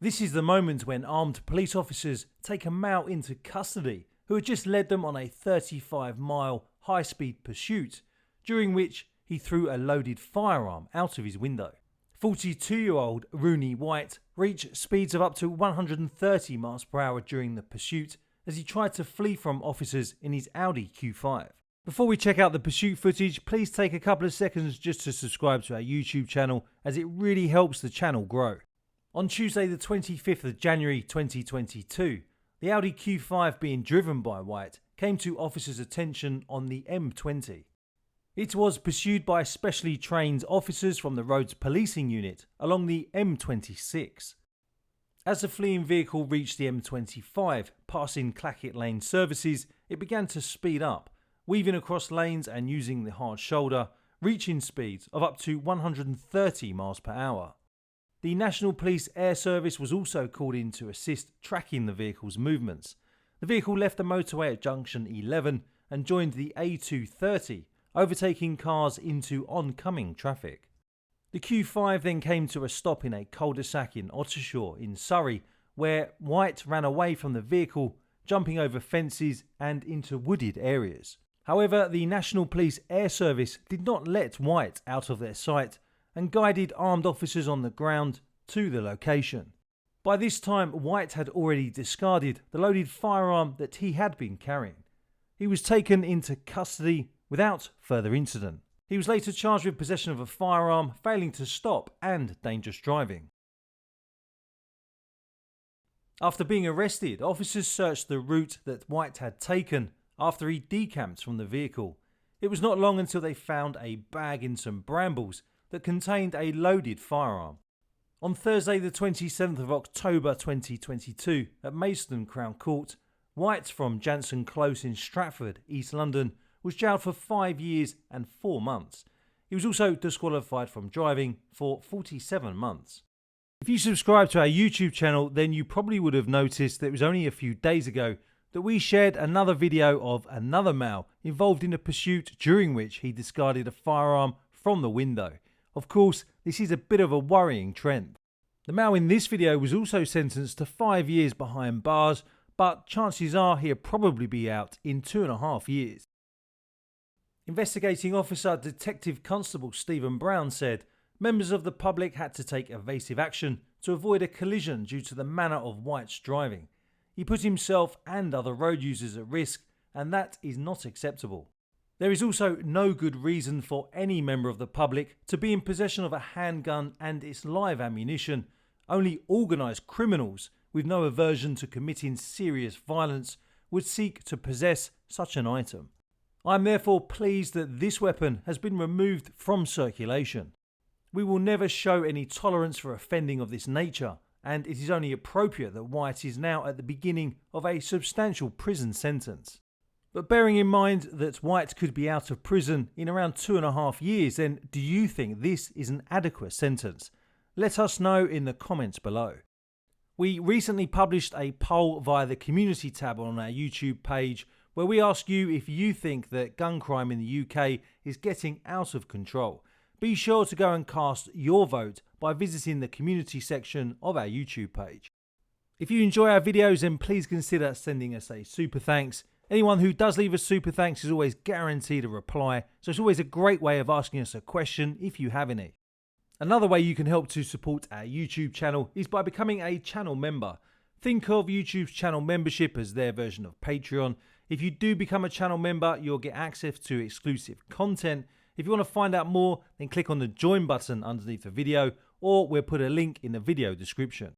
This is the moment when armed police officers take a male into custody who had just led them on a 35-mile high-speed pursuit, during which he threw a loaded firearm out of his window. 42-year-old Rooney White reached speeds of up to 130 miles per hour during the pursuit as he tried to flee from officers in his Audi Q5. Before we check out the pursuit footage, please take a couple of seconds just to subscribe to our YouTube channel, as it really helps the channel grow. On Tuesday the 25th of January 2022, the Audi Q5 being driven by White came to officers' attention on the M20. It was pursued by specially trained officers from the Roads Policing Unit along the M26. As the fleeing vehicle reached the M25, passing Clackett Lane services, it began to speed up, weaving across lanes and using the hard shoulder, reaching speeds of up to 130 miles per hour. The National Police Air Service was also called in to assist tracking the vehicle's movements. The vehicle left the motorway at junction 11 and joined the A230, overtaking cars into oncoming traffic. The Q5 then came to a stop in a cul-de-sac in Ottershaw in Surrey, where White ran away from the vehicle, jumping over fences and into wooded areas. However, the National Police Air Service did not let White out of their sight and guided armed officers on the ground to the location. By this time, White had already discarded the loaded firearm that he had been carrying. He was taken into custody without further incident. He was later charged with possession of a firearm, failing to stop, and dangerous driving. After being arrested, officers searched the route that White had taken after he decamped from the vehicle. It was not long until they found a bag in some brambles that contained a loaded firearm. On Thursday the 27th of October 2022 at Maidstone Crown Court, White from Jansen Close in Stratford, East London, was jailed for 5 years and 4 months. He was also disqualified from driving for 47 months. If you subscribe to our YouTube channel, then you probably would have noticed that it was only a few days ago that we shared another video of another male involved in a pursuit during which he discarded a firearm from the window. Of course, this is a bit of a worrying trend. The male in this video was also sentenced to 5 years behind bars, but chances are he'll probably be out in 2.5 years. Investigating officer Detective Constable Stephen Brown said members of the public had to take evasive action to avoid a collision due to the manner of White's driving. He put himself and other road users at risk, and that is not acceptable. There is also no good reason for any member of the public to be in possession of a handgun and its live ammunition. Only organised criminals with no aversion to committing serious violence would seek to possess such an item. I am therefore pleased that this weapon has been removed from circulation. We will never show any tolerance for offending of this nature, and it is only appropriate that White is now at the beginning of a substantial prison sentence. But bearing in mind that White could be out of prison in around 2.5 years, then do you think this is an adequate sentence? Let us know in the comments below. We recently published a poll via the community tab on our YouTube page where we ask you if you think that gun crime in the UK is getting out of control. Be sure to go and cast your vote by visiting the community section of our YouTube page. If you enjoy our videos, then please consider sending us a super thanks. Anyone who does leave a super thanks is always guaranteed a reply, so it's always a great way of asking us a question if you have any. Another way you can help to support our YouTube channel is by becoming a channel member. Think of YouTube's channel membership as their version of Patreon. If you do become a channel member, you'll get access to exclusive content. If you want to find out more, then click on the join button underneath the video, or we'll put a link in the video description.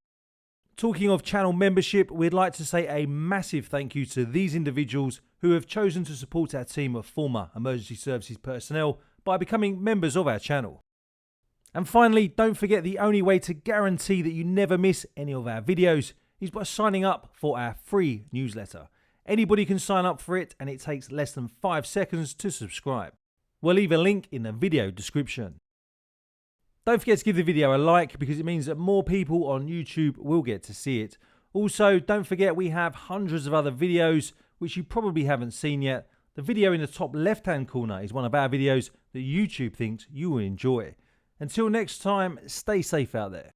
Talking of channel membership, we'd like to say a massive thank you to these individuals who have chosen to support our team of former emergency services personnel by becoming members of our channel. And finally, don't forget the only way to guarantee that you never miss any of our videos is by signing up for our free newsletter. Anybody can sign up for it, and it takes less than 5 seconds to subscribe. We'll leave a link in the video description. Don't forget to give the video a like, because it means that more people on YouTube will get to see it. Also, don't forget we have hundreds of other videos which you probably haven't seen yet. The video in the top left hand corner is one of our videos that YouTube thinks you will enjoy. Until next time, stay safe out there.